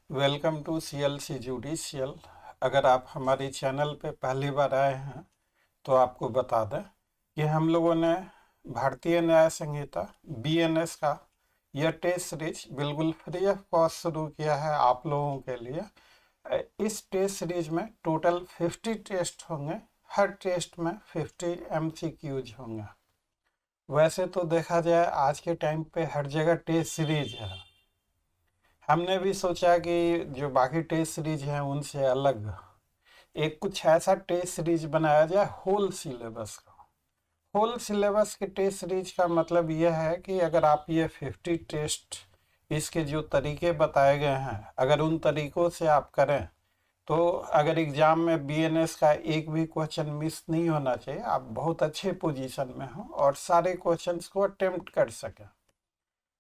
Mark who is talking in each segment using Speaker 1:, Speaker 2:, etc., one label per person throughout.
Speaker 1: Welcome to CLC judicial. अगर आप हमारे चैनल पे पहली बार आए हैं तो आपको बता दें कि हम लोगों ने भारतीय न्याय संहिता BNS का यह टेस्ट सीरीज बिल्कुल फ्री ऑफ कॉस्ट शुरू किया है आप लोगों के लिए। इस टेस्ट सीरीज में टोटल 50 टेस्ट होंगे। हर टेस्ट में 50 MCQs होंगे। वैसे तो देखा जाए आज के टाइम पे हर जगह टेस्ट सीरीज है। हमने भी सोचा कि जो बाकी टेस्ट सीरीज हैं उनसे अलग एक कुछ ऐसा टेस्ट सीरीज बनाया जाए होल सिलेबस का। होल सिलेबस के टेस्ट सीरीज का मतलब यह है कि अगर आप ये 50 टेस्ट इसके जो तरीके बताए गए हैं अगर उन तरीकों से आप करें तो अगर एग्जाम में BNS का एक भी क्वेश्चन मिस नहीं होना चाहिए। आप बहुत अच्छे पोजीशन में हो और सारे क्वेश्चंस को अटेम्प्ट कर सकें।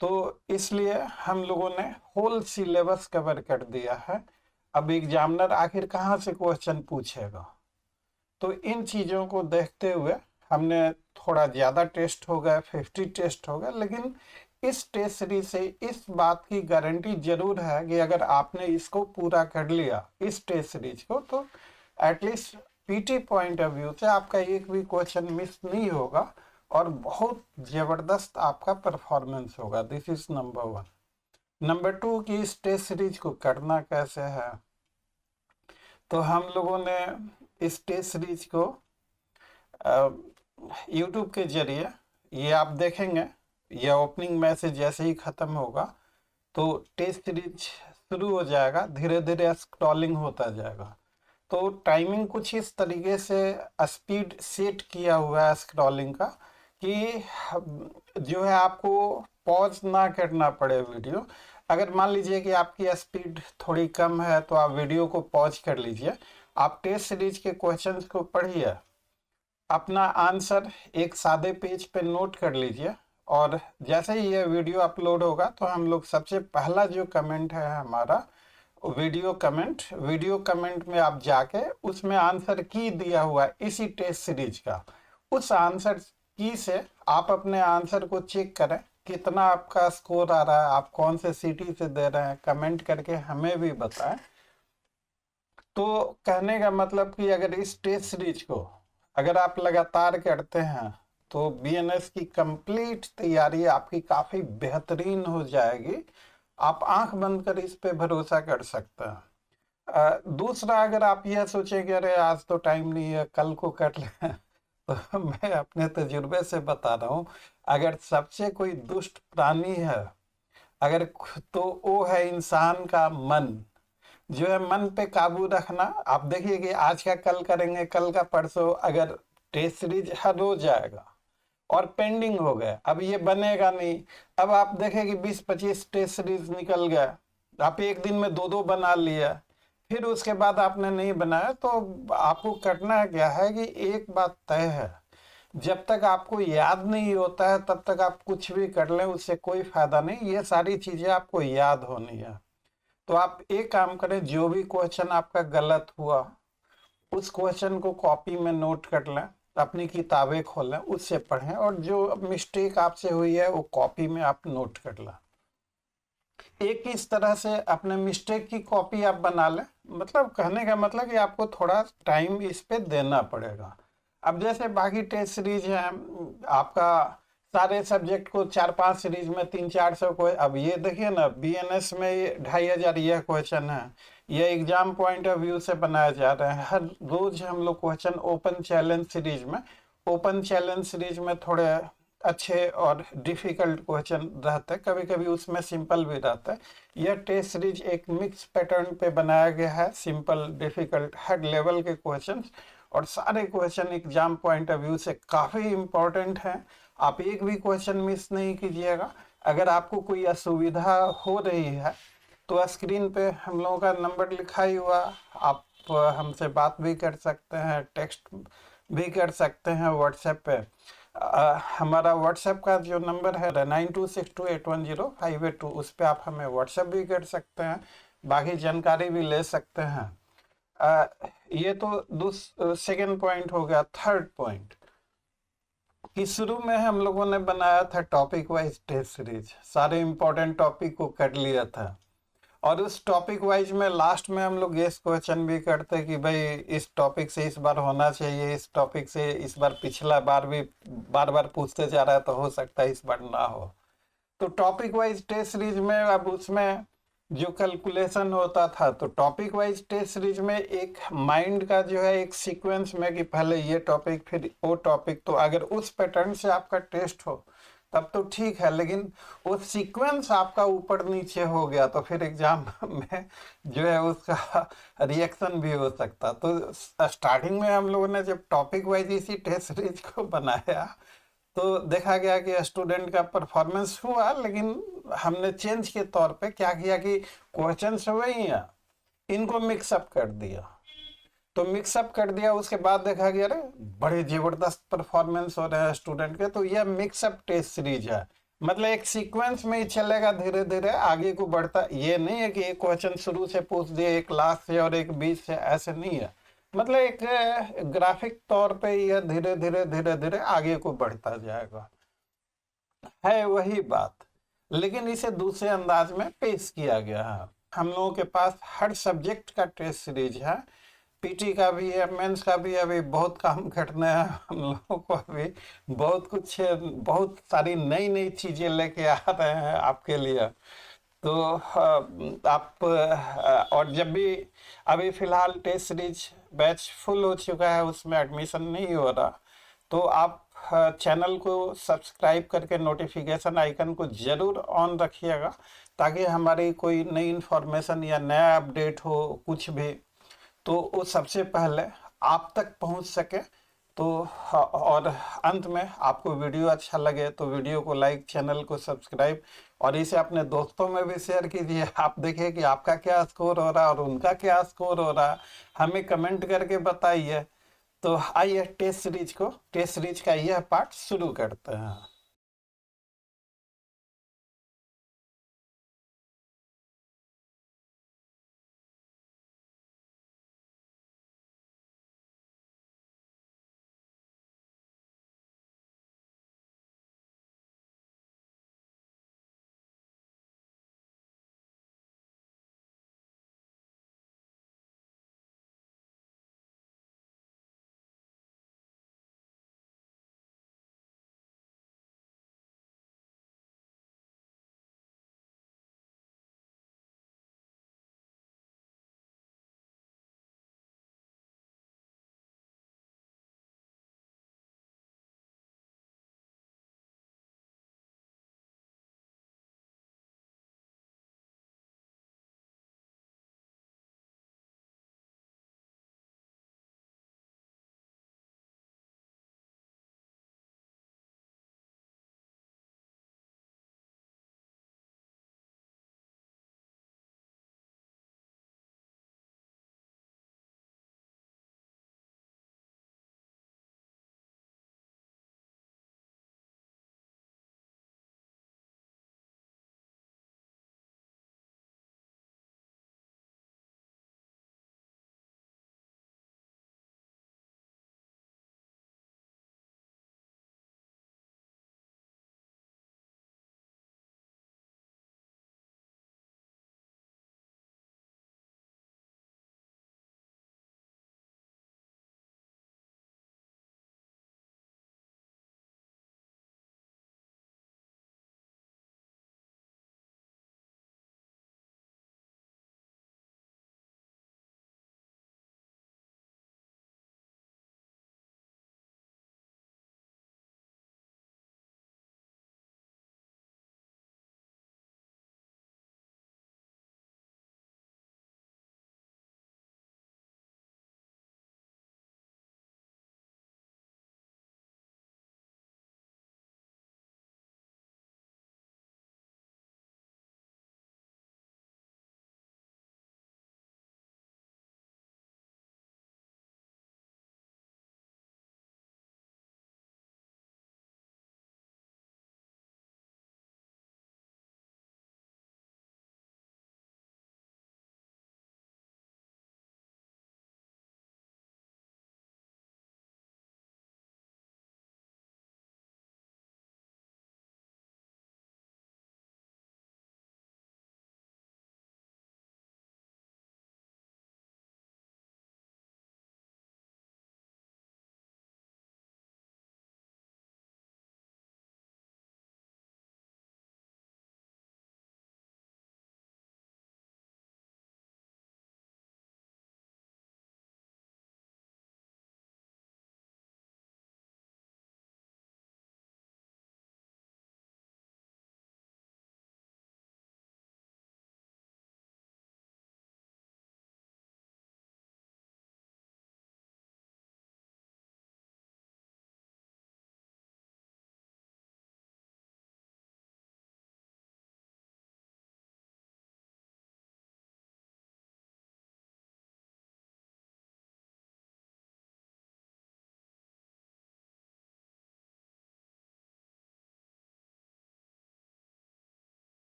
Speaker 1: तो इसलिए हम लोगों ने होल सिलेबस कवर कर दिया है। अब एग्जामिनर आखिर कहाँ से क्वेश्चन पूछेगा, तो इन चीज़ों को देखते हुए हमने थोड़ा ज़्यादा टेस्ट हो गए, 50 टेस्ट हो गए। लेकिन इस टेस्ट सीरीज से इस बात की गारंटी जरूर है कि अगर आपने इसको पूरा कर लिया इस टेस्ट सीरीज को, तो at least PT point of view से आपका एक भी क्वेश्चन मिस नहीं होगा और बहुत ज़बरदस्त आपका परफॉर्मेंस होगा। This is number 1। नंबर 2 कि इस टेस्ट सीरीज को करना कैसे है, तो हम लोगों ने इस टेस्ट सीरीज को यूट्यूब के जरिए, ये आप देखेंगे ये ओपनिंग मैसेज जैसे ही ख़त्म होगा तो टेस्ट सीरीज शुरू हो जाएगा, धीरे धीरे स्क्रॉलिंग होता जाएगा। तो टाइमिंग कुछ इस तरीके से स्पीड सेट किया हुआ है स्क्रॉलिंग का कि जो है आपको पॉज ना करना पड़े वीडियो। अगर मान लीजिए कि आपकी स्पीड थोड़ी कम है तो आप वीडियो को पॉज कर लीजिए, आप टेस्ट सीरीज के क्वेश्चंस को पढ़िए, अपना आंसर एक सादे पेज पे नोट कर लीजिए और जैसे ही ये वीडियो अपलोड होगा तो हम लोग सबसे पहला जो कमेंट है हमारा वीडियो कमेंट में आप जाके उसमें आंसर की दिया हुआ है इसी टेस्ट सीरीज का, उस आंसर की से आप अपने आंसर को चेक करें कितना आपका स्कोर आ रहा है, आप कौन से सिटी से दे रहे हैं, कमेंट करके हमें भी बताएं। तो कहने का मतलब कि अगर इस टेस्ट सीरीज को अगर आप लगातार करते हैं तो BNS की कंप्लीट तैयारी आपकी काफ़ी बेहतरीन हो जाएगी। आप आंख बंद कर इस पे भरोसा कर सकते हैं। दूसरा, अगर आप यह सोचें कि अरे आज तो टाइम नहीं है कल को कर लें तो मैं अपने तजुर्बे से बता रहा हूँ, अगर सबसे कोई दुष्ट प्राणी है अगर तो वो है इंसान का मन। जो है मन पे काबू रखना। आप देखिए कि आज का कल करेंगे, कल का परसों, अगर टेस्ट सीरीज हद हो जाएगा और पेंडिंग हो गया, अब ये बनेगा नहीं। अब आप देखें कि 20-25 टेस्ट सीरीज निकल गया, आप एक दिन में 2-2 बना लिया, फिर उसके बाद आपने नहीं बनाया। तो आपको करना क्या है कि एक बात तय है, जब तक आपको याद नहीं होता है तब तक आप कुछ भी कर लें उससे कोई फायदा नहीं। ये सारी चीजें आपको याद होनी है। तो आप एक काम करें, जो भी क्वेश्चन आपका गलत हुआ उस क्वेश्चन को कॉपी में नोट कर लें, अपनी किताबें खोलें, उससे पढ़ें और जो मिस्टेक आपसे हुई है वो कॉपी में आप नोट कर लें। एक इस तरह से अपने मिस्टेक की कॉपी आप बना लें। मतलब कहने का मतलब कि आपको थोड़ा टाइम इस पे देना पड़ेगा। अब जैसे बाकी टेस्ट सीरीज है आपका, सारे सब्जेक्ट को 4-5 सीरीज में 300-400 को, अब ये देखिए ना BNS में 2500 यह क्वेश्चन है, ये एग्जाम पॉइंट ऑफ व्यू से बनाए जा रहे हैं। हर रोज हम लोग क्वेश्चन ओपन चैलेंज सीरीज में थोड़े अच्छे और डिफिकल्ट क्वेश्चन रहते हैं, कभी कभी उसमें सिंपल भी रहता है। यह टेस्ट सीरीज एक मिक्स पैटर्न पे बनाया गया है, सिंपल डिफिकल्ट हर लेवल के क्वेश्चंस, और सारे question exam point of view से काफ़ी इम्पोर्टेंट हैं। आप एक भी क्वेश्चन मिस नहीं कीजिएगा। अगर आपको कोई असुविधा हो रही है तो स्क्रीन पे हम लोगों का नंबर लिखा ही हुआ, आप हमसे बात भी कर सकते हैं, टेक्स्ट भी कर सकते हैं व्हाट्सएप पे। हमारा व्हाट्सएप का जो नंबर है 9262810582, उस पर आप हमें व्हाट्सएप भी कर सकते हैं, बाकी जानकारी भी ले सकते हैं। ये तो सेकेंड पॉइंट हो गया। थर्ड पॉइंट कि शुरू में हम लोगों ने बनाया था टॉपिक वाइज टेस्ट सीरीज, सारे इंपॉर्टेंट टॉपिक को कर लिया था और उस टॉपिक वाइज में लास्ट में हम लोग गेस क्वेश्चन भी करते हैं कि भाई इस टॉपिक से इस बार होना चाहिए, इस टॉपिक से इस बार, पिछला बार भी बार बार पूछते जा रहा है तो हो सकता है इस बार ना हो। तो टॉपिक वाइज टेस्ट सीरीज में अब उसमें जो कैलकुलेशन होता था, तो टॉपिक वाइज टेस्ट सीरीज में एक माइंड का जो है एक सीक्वेंस में कि पहले ये टॉपिक फिर वो टॉपिक, तो अगर उस पैटर्न से आपका टेस्ट हो तब तो ठीक है, लेकिन वो सीक्वेंस आपका ऊपर नीचे हो गया तो फिर एग्जाम में जो है उसका रिएक्शन भी हो सकता। तो स्टार्टिंग में हम लोगों ने जब टॉपिक वाइज इसी टेस्ट सीरीज को बनाया तो देखा गया कि स्टूडेंट का परफॉर्मेंस हुआ, लेकिन हमने चेंज के तौर पे क्या किया कि क्वेश्चंस वही हैं, इनको मिक्सअप कर दिया। तो मिक्सअप कर दिया, उसके बाद देखा गया अरे बड़े जबरदस्त परफॉर्मेंस हो रहे हैं स्टूडेंट के। तो यह मिक्सअप टेस्ट सीरीज है, मतलब एक सीक्वेंस में ही चलेगा, धीरे धीरे आगे को बढ़ता। ये नहीं है कि एक क्वेश्चन शुरू से पूछ दिए, एक लास्ट से और एक बीच से, ऐसे नहीं है। मतलब एक ग्राफिक तौर पे यह धीरे धीरे धीरे धीरे आगे को बढ़ता जाएगा, है वही बात, लेकिन इसे दूसरे अंदाज में पेश किया गया है। हम लोगों के पास हर सब्जेक्ट का टेस्ट सीरीज है, पीटी का भी है, मेंस का भी है। अभी बहुत काम करने हैं हम लोगों को, अभी बहुत कुछ, बहुत सारी नई नई चीजें लेके आ रहे हैं आपके लिए। तो आप और जब भी अभी फिलहाल टेस्ट सीरीज बैच फुल हो चुका है, उसमें एडमिशन नहीं हो रहा, तो आप चैनल को सब्सक्राइब करके नोटिफिकेशन आइकन को जरूर ऑन रखिएगा, ताकि हमारी कोई नई इन्फॉर्मेशन या नया अपडेट हो कुछ भी, तो वो सबसे पहले आप तक पहुंच सके। तो और अंत में आपको वीडियो अच्छा लगे तो वीडियो को लाइक, चैनल को सब्सक्राइब, और इसे अपने दोस्तों में भी शेयर कीजिए। आप देखिए कि आपका क्या स्कोर हो रहा है और उनका क्या स्कोर हो रहा है, हमें कमेंट करके बताइए। तो आइए टेस्ट सीरीज का यह पार्ट शुरू करते हैं।